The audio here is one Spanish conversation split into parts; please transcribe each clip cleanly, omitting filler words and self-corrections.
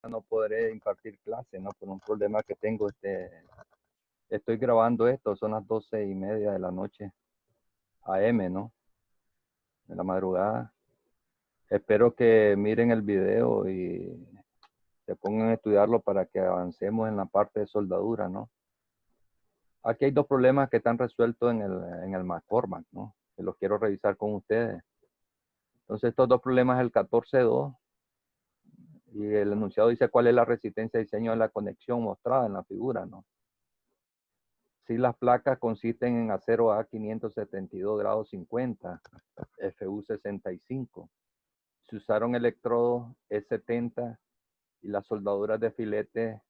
no podré impartir clase, ¿no? Por un problema que tengo, estoy grabando esto, son las 12:30 de la noche, AM, ¿no? De la madrugada. Espero que miren el video y se pongan a estudiarlo para que avancemos en la parte de soldadura, ¿no? Aquí hay dos problemas que están resueltos en el McCormack, ¿no? Que los quiero revisar con ustedes. Entonces, estos dos problemas es el 14.2 y el enunciado dice cuál es la resistencia de diseño de la conexión mostrada en la figura, ¿no? Si las placas consisten en acero A 572 grados 50, FU 65. Se usaron electrodos E70 y las soldaduras de filete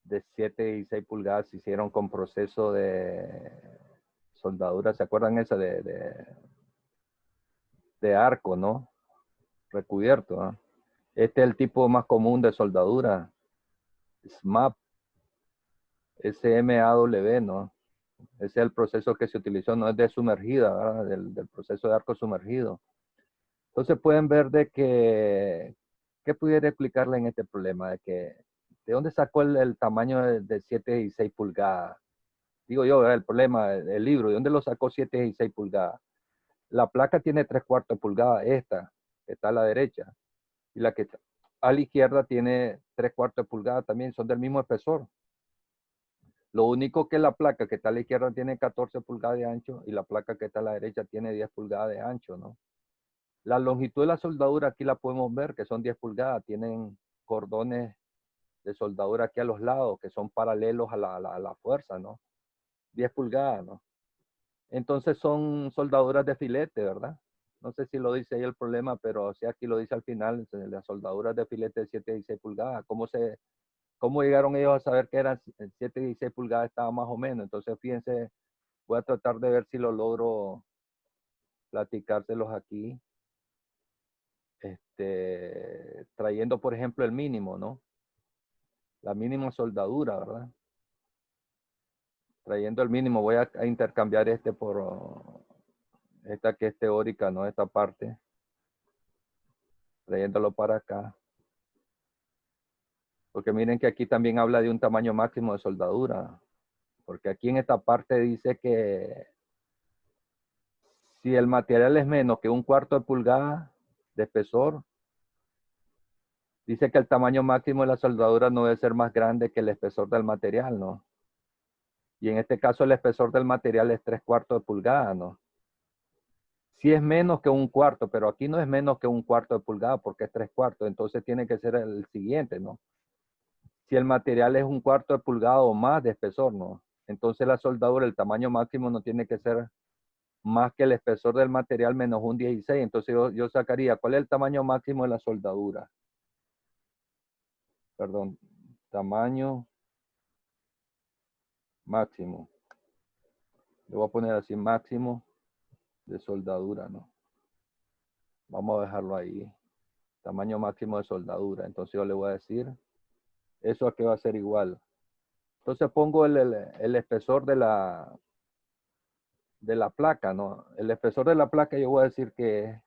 de 7 y 6 pulgadas se hicieron con proceso de soldadura. ¿Se acuerdan esa de arco, no? Recubierto, ¿no? Este es el tipo más común de soldadura. SMAP, SMAW, ¿no? Ese es el proceso que se utilizó, no es de sumergida, ¿verdad? Del proceso de arco sumergido. Entonces pueden ver de que, ¿qué pudiera explicarle en este problema? ¿De dónde sacó el tamaño de 7 y 6 pulgadas? Digo yo, ¿verdad? El problema, el libro, ¿de dónde lo sacó 7 y 6 pulgadas? La placa tiene 3/4 pulgadas, esta, que está a la derecha, y la que está a la izquierda tiene 3/4 pulgadas también, son del mismo espesor. Lo único que la placa que está a la izquierda tiene 14 pulgadas de ancho y la placa que está a la derecha tiene 10 pulgadas de ancho, ¿no? La longitud de la soldadura aquí la podemos ver, que son 10 pulgadas. Tienen cordones de soldadura aquí a los lados, que son paralelos a la fuerza, ¿no? 10 pulgadas, ¿no? Entonces son soldaduras de filete, ¿verdad? No sé si lo dice ahí el problema, pero sí aquí lo dice al final, las soldaduras de filete de 7 y 6 pulgadas. ¿Cómo llegaron ellos a saber que eran 7 y 6 pulgadas? Estaba más o menos. Entonces, fíjense, voy a tratar de ver si lo logro platicárselos aquí. Trayendo, por ejemplo, el mínimo, ¿no? La mínima soldadura, ¿verdad? Trayendo el mínimo, voy a intercambiar por esta que es teórica, ¿no? Esta parte, trayéndolo para acá. Porque miren que aquí también habla de un tamaño máximo de soldadura. Porque aquí en esta parte dice que si el material es menos que 1/4 de pulgada de espesor, dice que el tamaño máximo de la soldadura no debe ser más grande que el espesor del material, ¿no? Y en este caso el espesor del material es 3/4 de pulgada, ¿no? Si es menos que 1/4, pero aquí no es menos que 1/4 de pulgada porque es 3/4, entonces tiene que ser el siguiente, ¿no? Si el material es 1/4 de pulgada o más de espesor, ¿no? Entonces la soldadura, el tamaño máximo no tiene que ser más que el espesor del material menos 1/16. Entonces yo sacaría, ¿cuál es el tamaño máximo de la soldadura? Perdón, tamaño máximo. Le voy a poner así, máximo de soldadura, ¿no? Vamos a dejarlo ahí. Tamaño máximo de soldadura. Entonces yo le voy a decir, eso aquí va a ser igual. Entonces pongo el espesor de la placa, ¿no? El espesor de la placa yo voy a decir que,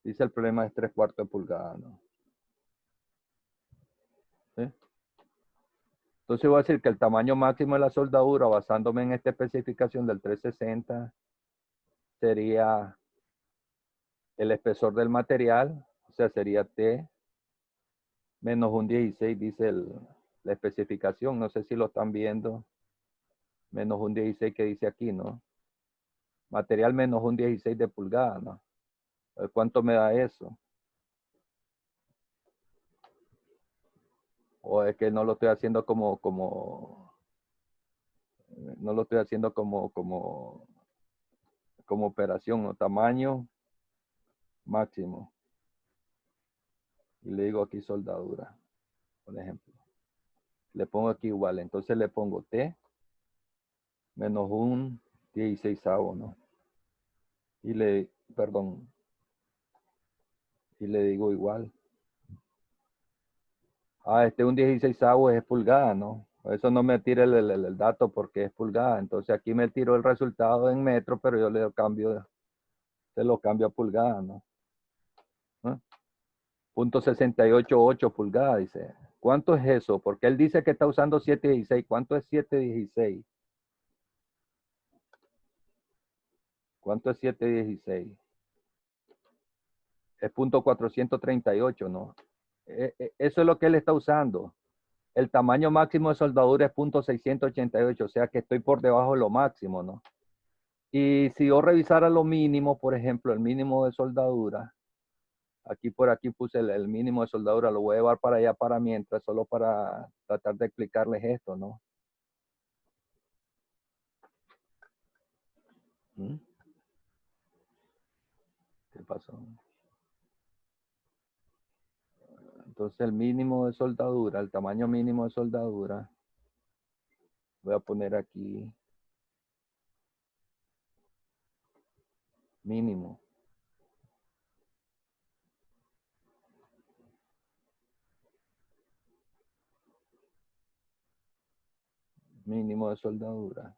dice el problema, es 3/4 de pulgada, ¿no? ¿Sí? Entonces voy a decir que el tamaño máximo de la soldadura, basándome en esta especificación del 360, sería el espesor del material, o sea, sería T menos 1/16, dice la especificación. No sé si lo están viendo. Menos 1/16 que dice aquí, ¿no? Material menos 1/16 de pulgada, ¿no? ¿Cuánto me da eso? O es que no lo estoy haciendo no lo estoy haciendo como operación, ¿no? Tamaño máximo. Y le digo aquí soldadura, por ejemplo. Le pongo aquí igual, entonces le pongo T menos 1/16, ¿no? Perdón, y le digo igual. Este 1/16 es pulgada, ¿no? Por eso no me tira el dato porque es pulgada. Entonces aquí me tiro el resultado en metro, pero yo se lo cambio a pulgada, ¿no? ¿Ah? .688 pulgadas, dice. ¿Cuánto es eso? Porque él dice que está usando 716. ¿Cuánto es 716? ¿Cuánto es 716? Es .438, ¿no? Eso es lo que él está usando. El tamaño máximo de soldadura es .688, o sea que estoy por debajo de lo máximo, ¿no? Y si yo revisara lo mínimo, por ejemplo, el mínimo de soldadura, aquí por aquí puse el mínimo de soldadura, lo voy a llevar para allá para mientras, solo para tratar de explicarles esto, ¿no? ¿Mm? ¿Qué pasó? Entonces el mínimo de soldadura, el tamaño mínimo de soldadura, voy a poner aquí mínimo. Mínimo de soldadura.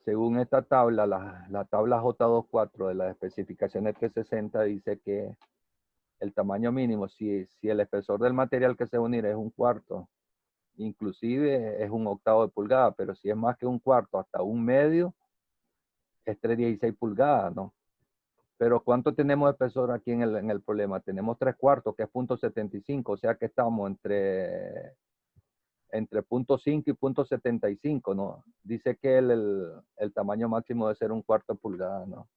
Según esta tabla, la tabla J24 de las especificaciones T60 dice que el tamaño mínimo, si el espesor del material que se va a unir es un cuarto, inclusive es un octavo de pulgada, pero si es más que un cuarto hasta un medio, es 316 pulgadas, ¿no? Pero ¿cuánto tenemos de espesor aquí en el problema? Tenemos 3/4, que es .75, o sea que estamos entre .5 y .75, ¿no? Dice que el tamaño máximo debe ser un cuarto de pulgada, ¿no?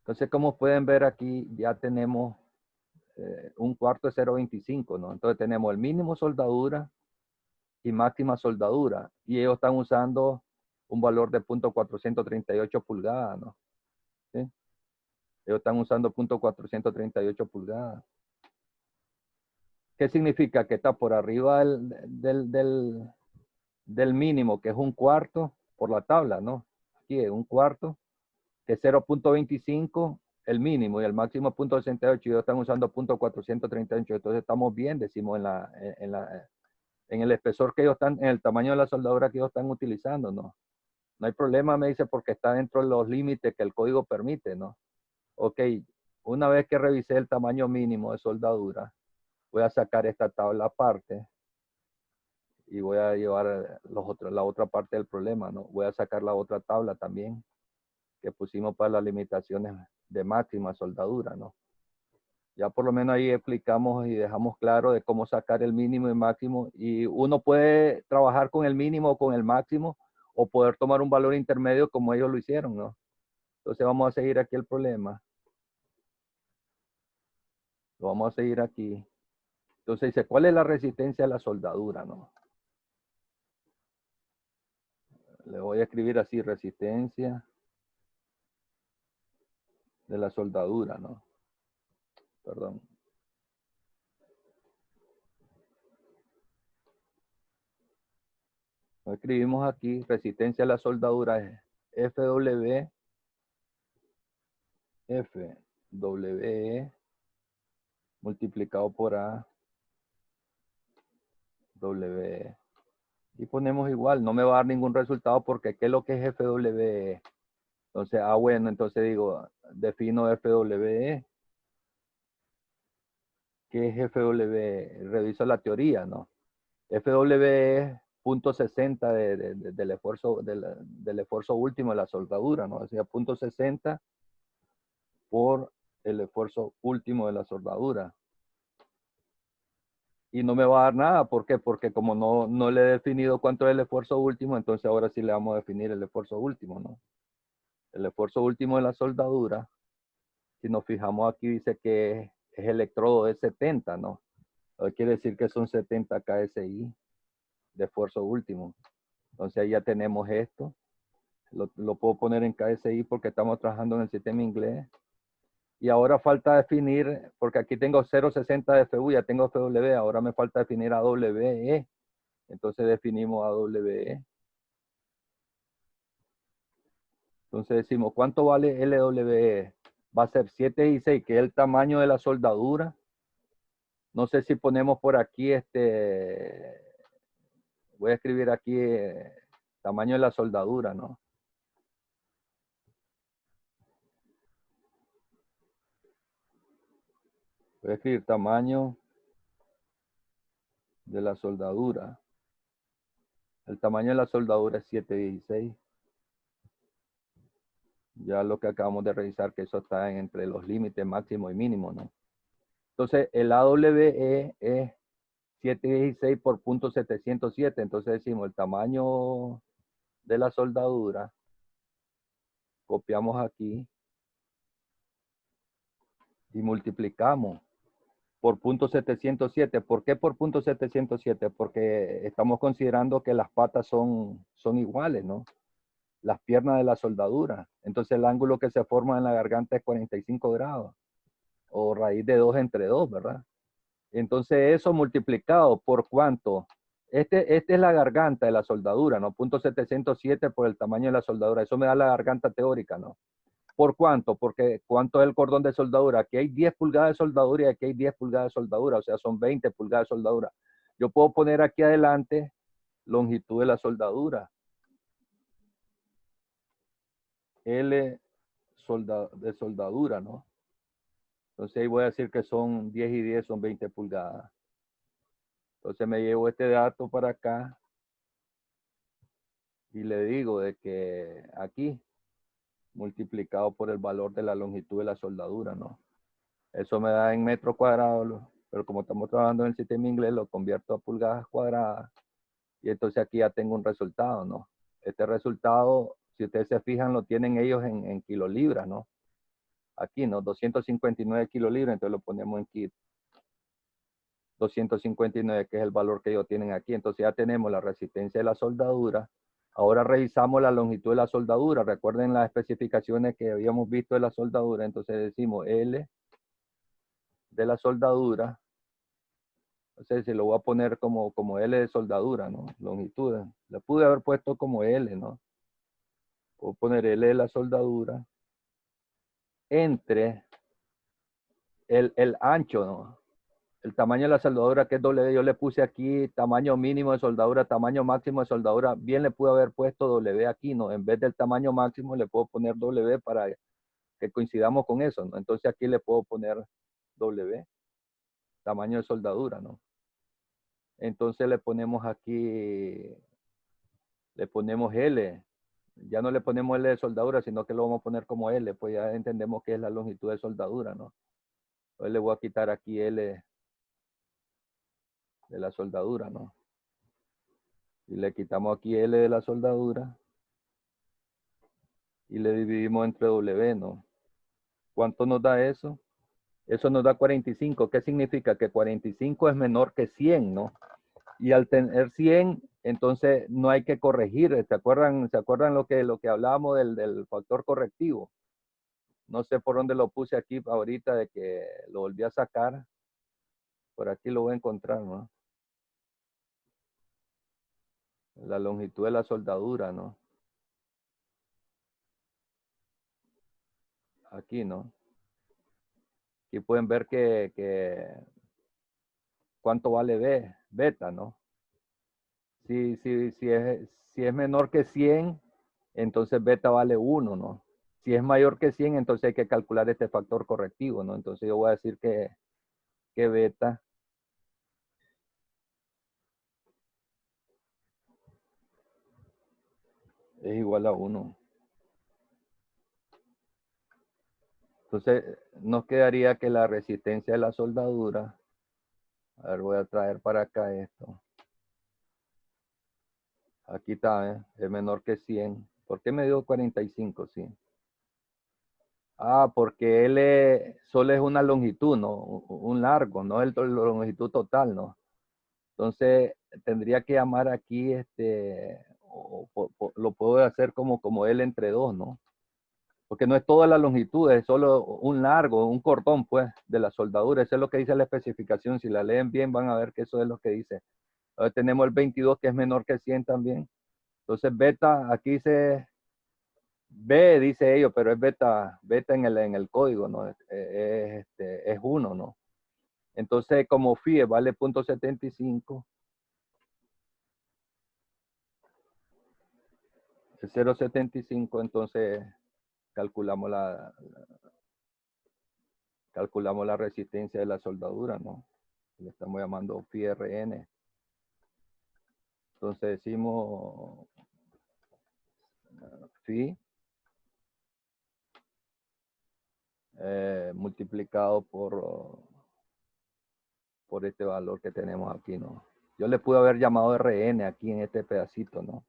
Entonces, como pueden ver aquí, ya tenemos un cuarto de 0.25, ¿no? Entonces tenemos el mínimo soldadura y máxima soldadura. Y ellos están usando un valor de .438 pulgadas, ¿no? ¿Sí? Ellos están usando .438 pulgadas. ¿Qué significa? Que está por arriba del mínimo, que es un cuarto por la tabla, ¿no? Aquí es un cuarto, que es 0.25 el mínimo y el máximo .68, y ellos están usando .438. Entonces estamos bien, decimos en el espesor que ellos están, en el tamaño de la soldadura que ellos están utilizando, ¿no? No hay problema, me dice, porque está dentro de los límites que el código permite, ¿no? Ok, una vez que revisé el tamaño mínimo de soldadura, voy a sacar esta tabla aparte y voy a llevar la otra parte del problema, ¿no? Voy a sacar la otra tabla también que pusimos para las limitaciones de máxima soldadura, ¿no? Ya por lo menos ahí explicamos y dejamos claro de cómo sacar el mínimo y máximo, y uno puede trabajar con el mínimo o con el máximo, o poder tomar un valor intermedio como ellos lo hicieron, ¿no? Entonces vamos a seguir aquí el problema. Lo vamos a seguir aquí. Entonces dice, ¿cuál es la resistencia a la soldadura, no? Le voy a escribir así, resistencia de la soldadura, ¿no? Perdón. Lo escribimos aquí, resistencia a la soldadura es FW, FWE multiplicado por A, WE. Y ponemos igual, no me va a dar ningún resultado porque ¿qué es lo que es FWE? Entonces, bueno, entonces digo, defino FWE. ¿Qué es FWE? Reviso la teoría, ¿no? FWE es .60 del esfuerzo, del esfuerzo último de la soldadura, ¿no? O sea, .60 por el esfuerzo último de la soldadura. Y no me va a dar nada, ¿por qué? Porque como no le he definido cuánto es el esfuerzo último, entonces ahora sí le vamos a definir el esfuerzo último, ¿no? El esfuerzo último de la soldadura, si nos fijamos aquí, dice que es electrodo de 70, ¿no? Quiere decir que son 70 KSI de esfuerzo último. Entonces ahí ya tenemos esto. Lo puedo poner en KSI porque estamos trabajando en el sistema inglés. Y ahora falta definir, porque aquí tengo 0.60 de FU, ya tengo FW, ahora me falta definir AWE. Entonces definimos AWE. Entonces decimos, ¿cuánto vale LWE? Va a ser 7.16, que es el tamaño de la soldadura. No sé si ponemos por aquí, voy a escribir aquí tamaño de la soldadura, ¿no? Voy a escribir tamaño de la soldadura. El tamaño de la soldadura es 716. Ya lo que acabamos de revisar, que eso está entre los límites máximo y mínimo, ¿no? Entonces, el AWE es 716 por .707. Entonces decimos el tamaño de la soldadura. Copiamos aquí y multiplicamos por .707. ¿Por qué por .707? Porque estamos considerando que las patas son iguales, ¿no? Las piernas de la soldadura. Entonces el ángulo que se forma en la garganta es 45 grados. O raíz de 2 entre 2, ¿verdad? Entonces eso multiplicado por cuánto. Esta es la garganta de la soldadura, ¿no? .707 por el tamaño de la soldadura. Eso me da la garganta teórica, ¿no? ¿Por cuánto? Porque ¿cuánto es el cordón de soldadura? Aquí hay 10 pulgadas de soldadura y aquí hay 10 pulgadas de soldadura. O sea, son 20 pulgadas de soldadura. Yo puedo poner aquí adelante longitud de la soldadura. L de soldadura, ¿no? Entonces ahí voy a decir que son 10 y 10, son 20 pulgadas. Entonces me llevo este dato para acá y le digo de que aquí multiplicado por el valor de la longitud de la soldadura, ¿no? Eso me da en metros cuadrados, pero como estamos trabajando en el sistema inglés, lo convierto a pulgadas cuadradas y entonces aquí ya tengo un resultado, ¿no? Este resultado, si ustedes se fijan, lo tienen ellos en kilolibras, ¿no? Aquí, ¿no? 259 kilolibras, entonces lo ponemos en kit. 259, que es el valor que ellos tienen aquí. Entonces ya tenemos la resistencia de la soldadura. Ahora revisamos la longitud de la soldadura. Recuerden las especificaciones que habíamos visto de la soldadura. Entonces decimos L de la soldadura. Entonces se lo voy a poner como L de soldadura, ¿no? Longitud. Le pude haber puesto como L, ¿no? Puedo poner L de la soldadura entre el ancho, ¿no? El tamaño de la soldadura, que es W, yo le puse aquí tamaño mínimo de soldadura, tamaño máximo de soldadura. Bien le pude haber puesto W aquí, ¿no? En vez del tamaño máximo le puedo poner W para que coincidamos con eso, ¿no? Entonces aquí le puedo poner W, tamaño de soldadura, ¿no? Entonces le ponemos aquí, le ponemos L. Ya no le ponemos L de soldadura, sino que lo vamos a poner como L, pues ya entendemos que es la longitud de soldadura, ¿no? Entonces le voy a quitar aquí L de la soldadura, ¿no? Y le quitamos aquí L de la soldadura y le dividimos entre W, ¿no? ¿Cuánto nos da eso? Eso nos da 45. ¿Qué significa? Que 45 es menor que 100, ¿no? Y al tener 100, entonces no hay que corregir. ¿Se acuerdan lo que hablábamos del factor correctivo? No sé por dónde lo puse aquí ahorita de que lo volví a sacar. Por aquí lo voy a encontrar, ¿no? La longitud de la soldadura, ¿no? Aquí, ¿no? Aquí pueden ver que cuánto vale beta, ¿no? Si es menor que 100, entonces beta vale 1, ¿no? Si es mayor que 100, entonces hay que calcular este factor correctivo, ¿no? Entonces yo voy a decir que beta es igual a 1. Entonces nos quedaría que la resistencia de la soldadura, a ver, voy a traer para acá esto. Aquí está, es menor que 100. ¿Por qué me dio 45? Sí. Ah, porque L solo es una longitud, ¿no? Un largo, no es la longitud total, ¿no? Entonces tendría que llamar aquí, lo puedo hacer como L entre 2, ¿no? Porque no es toda la longitud, es solo un largo, un cordón, pues, de la soldadura. Eso es lo que dice la especificación. Si la leen bien, van a ver que eso es lo que dice. Ahora tenemos el 22, que es menor que 100 también. Entonces, beta, aquí dice B, dice ellos, pero es beta en el código, ¿no? Es 1, ¿no? Entonces, como FIE vale .75, el 0.75, entonces calculamos calculamos la resistencia de la soldadura, ¿no? Le estamos llamando phi RN. Entonces decimos phi multiplicado por este valor que tenemos aquí, ¿no? Yo le pude haber llamado RN aquí en este pedacito, ¿no?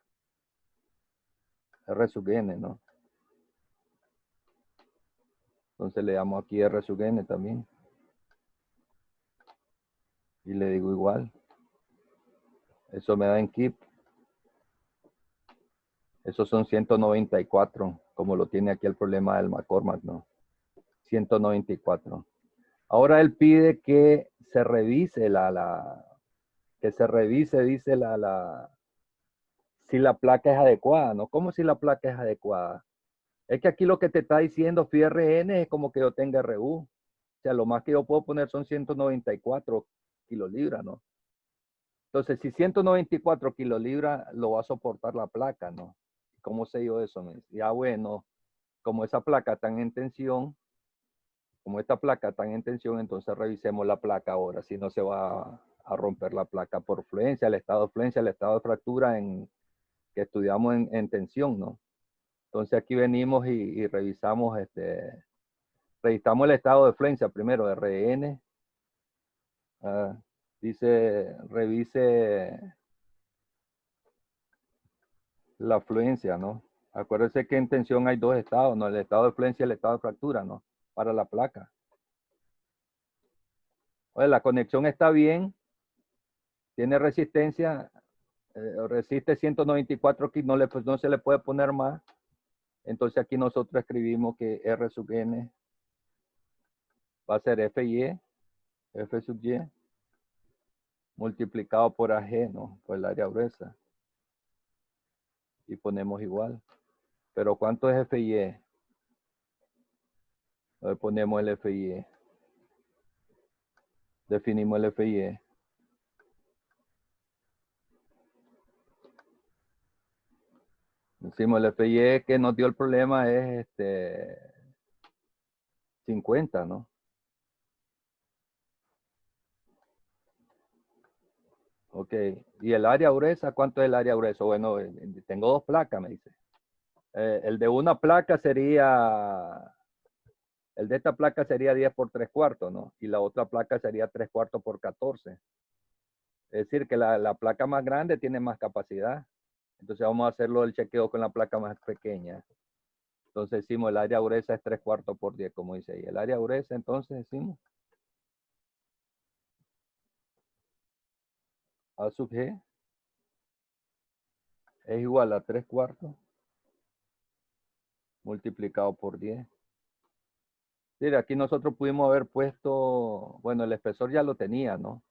R sub N, ¿no? Entonces le llamo aquí R sub N también. Y le digo igual. Eso me da en KIP. Esos son 194, como lo tiene aquí el problema del McCormack, ¿no? 194. Ahora él pide que se revise dice si la placa es adecuada, ¿no? ¿Cómo si la placa es adecuada? Es que aquí lo que te está diciendo phi RN es como que yo tenga RU. O sea, lo más que yo puedo poner son 194 kilolibras, ¿no? Entonces, si 194 kilolibras lo va a soportar la placa, ¿no? ¿Cómo sé yo eso? Ya bueno, como esa placa está en tensión, como esta placa está en tensión, entonces revisemos la placa ahora, si no se va a romper la placa por fluencia, el estado de fluencia, el estado de fractura que estudiamos en tensión, ¿no? Entonces aquí venimos y revisamos, registramos el estado de fluencia primero, RN. Dice, revise la fluencia, ¿no? Acuérdense que en tensión hay dos estados, ¿no? El estado de fluencia y el estado de fractura, ¿no? Para la placa. Oye, la conexión está bien, tiene resistencia, resiste 194 kilo, no se le puede poner más. Entonces aquí nosotros escribimos que R sub N va a ser F sub Y, multiplicado por AG, ¿no? Por el área gruesa. Y ponemos igual. Pero ¿cuánto es FY? Ponemos el FY. Definimos el FY. Decimos el FY que nos dio el problema es 50, ¿no? Ok. ¿Y el área gruesa? ¿Cuánto es el área gruesa? Bueno, tengo dos placas, me dice. El de una placa sería, el de esta placa sería 10 por 3 cuartos, ¿no? Y la otra placa sería 3 cuartos por 14. Es decir, que la placa más grande tiene más capacidad. Entonces vamos a hacerlo el chequeo con la placa más pequeña. Entonces decimos el área gruesa es 3 cuartos por 10, como dice ahí. El área gruesa, entonces decimos A sub G es igual a 3 cuartos multiplicado por 10. Mira, aquí nosotros pudimos haber puesto, bueno, el espesor ya lo tenía, ¿no?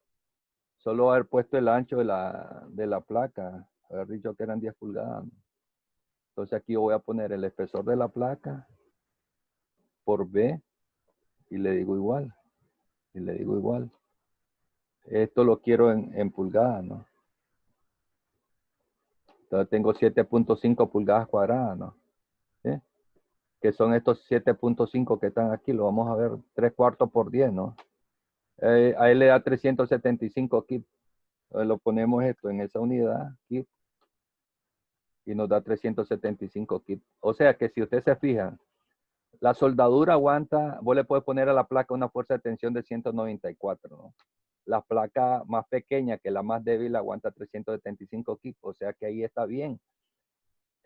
Solo haber puesto el ancho de la placa, haber dicho que eran 10 pulgadas, ¿no? Entonces aquí yo voy a poner el espesor de la placa por B y le digo igual, y le digo igual. Esto lo quiero en pulgadas, ¿no? Entonces tengo 7.5 pulgadas cuadradas, ¿no? ¿Sí? Que son estos 7.5 que están aquí, lo vamos a ver 3 cuartos por 10, ¿no? A él le da 375 kip. Entonces lo ponemos esto en esa unidad, kip, y nos da 375 kip. O sea que si usted se fija, la soldadura aguanta, vos le puedes poner a la placa una fuerza de tensión de 194, ¿no? La placa más pequeña que la más débil aguanta 375 kip, o sea que ahí está bien.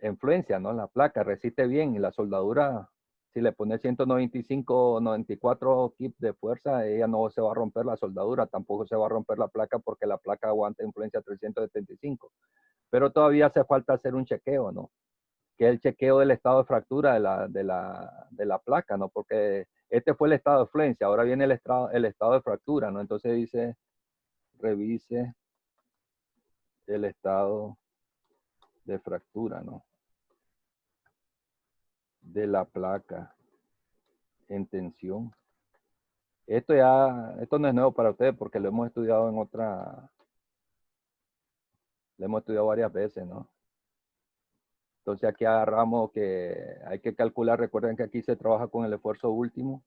Influencia, ¿no? La placa resiste bien y la soldadura, si le pones 195 o 94 kip de fuerza, ella no se va a romper la soldadura, tampoco se va a romper la placa porque la placa aguanta influencia 375. Pero todavía hace falta hacer un chequeo, ¿no? Que es el chequeo del estado de fractura de la placa, ¿no? Porque este fue el estado de influencia, ahora viene el estado de fractura, ¿no? Entonces dice, revise el estado de fractura, ¿no? De la placa en tensión. Esto no es nuevo para ustedes porque lo hemos estudiado lo hemos estudiado varias veces, ¿no? Entonces aquí agarramos que hay que calcular, recuerden que aquí se trabaja con el esfuerzo último.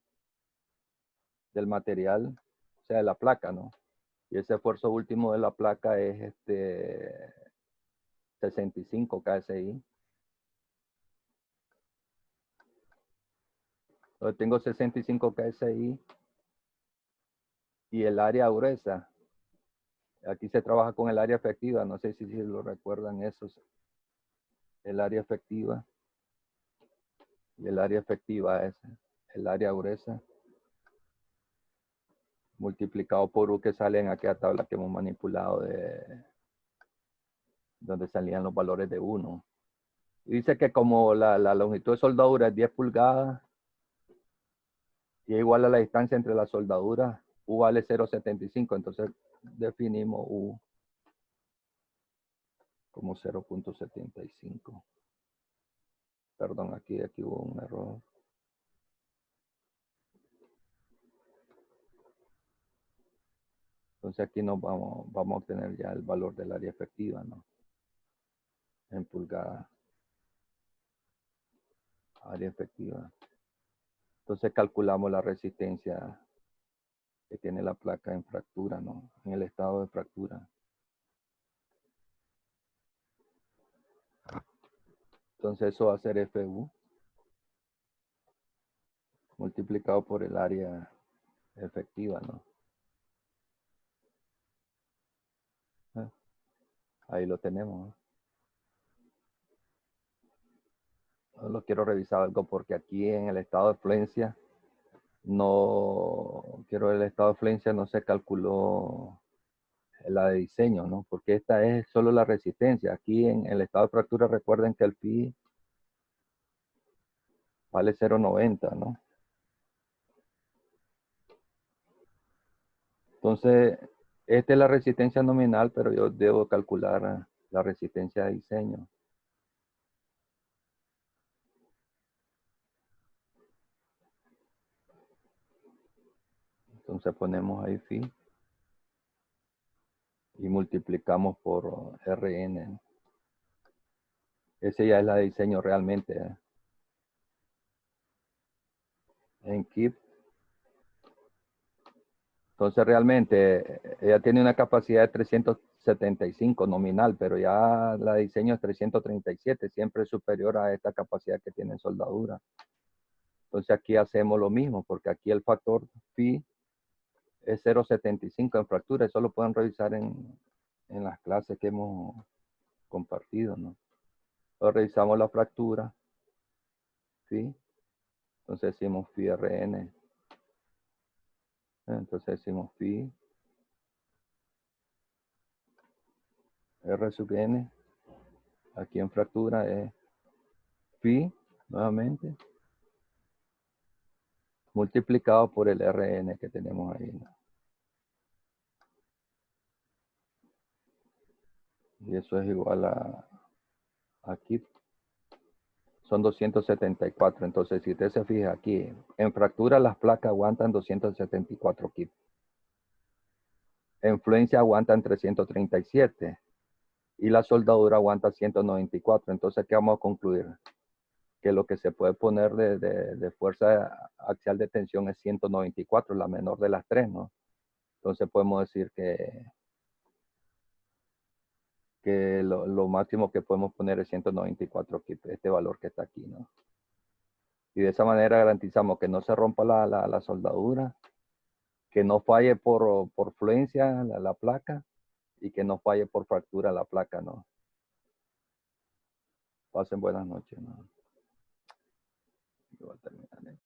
del material, o sea, de la placa, ¿no? Y ese esfuerzo último de la placa es 65 KSI. Entonces tengo 65 KSI y el área gruesa. Aquí se trabaja con el área efectiva, no sé si lo recuerdan esos. El área efectiva y el área efectiva es el área gruesa multiplicado por U, que sale en aquella tabla que hemos manipulado de donde salían los valores de 1. Y dice que como la longitud de soldadura es 10 pulgadas y es igual a la distancia entre las soldaduras, U vale 0,75, entonces definimos U como 0,75. Perdón, aquí hubo un error. Entonces aquí nos vamos a obtener ya el valor del área efectiva, ¿no? En pulgadas. Área efectiva. Entonces calculamos la resistencia que tiene la placa en fractura, ¿no? En el estado de fractura. Entonces eso va a ser FU multiplicado por el área efectiva, ¿no? Ahí lo tenemos. Solo quiero revisar algo porque aquí en el estado de fluencia no se calculó la de diseño, ¿no? Porque esta es solo la resistencia. Aquí en el estado de fractura recuerden que el phi vale 0,90, ¿no? Entonces, esta es la resistencia nominal, pero yo debo calcular la resistencia de diseño. Entonces ponemos ahí phi y multiplicamos por Rn. Ese ya es la de diseño realmente, ¿eh? En KIP. Entonces realmente ella tiene una capacidad de 375 nominal, pero ya la de diseño es 337, siempre es superior a esta capacidad que tiene en soldadura. Entonces aquí hacemos lo mismo, porque aquí el factor phi es 0,75 en fractura. Eso lo pueden revisar en las clases que hemos compartido, ¿no? Entonces revisamos la fractura, phi. Entonces decimos phi Rn. Entonces decimos phi R sub n. Aquí en fractura es phi, nuevamente, multiplicado por el Rn que tenemos ahí, ¿no? Y eso es igual a aquí. Son 274. Entonces, si usted se fija aquí, en fractura las placas aguantan 274 kip. En fluencia aguantan 337. Y la soldadura aguanta 194. Entonces, ¿qué vamos a concluir? Que lo que se puede poner de fuerza axial de tensión es 194, la menor de las tres, ¿no? Entonces podemos decir que lo máximo que podemos poner es 194 kip, este valor que está aquí, ¿no? Y de esa manera garantizamos que no se rompa la soldadura, que no falle por fluencia la placa y que no falle por fractura la placa, ¿no? Pasen buenas noches, ¿no? Yo voy a terminar, ¿eh?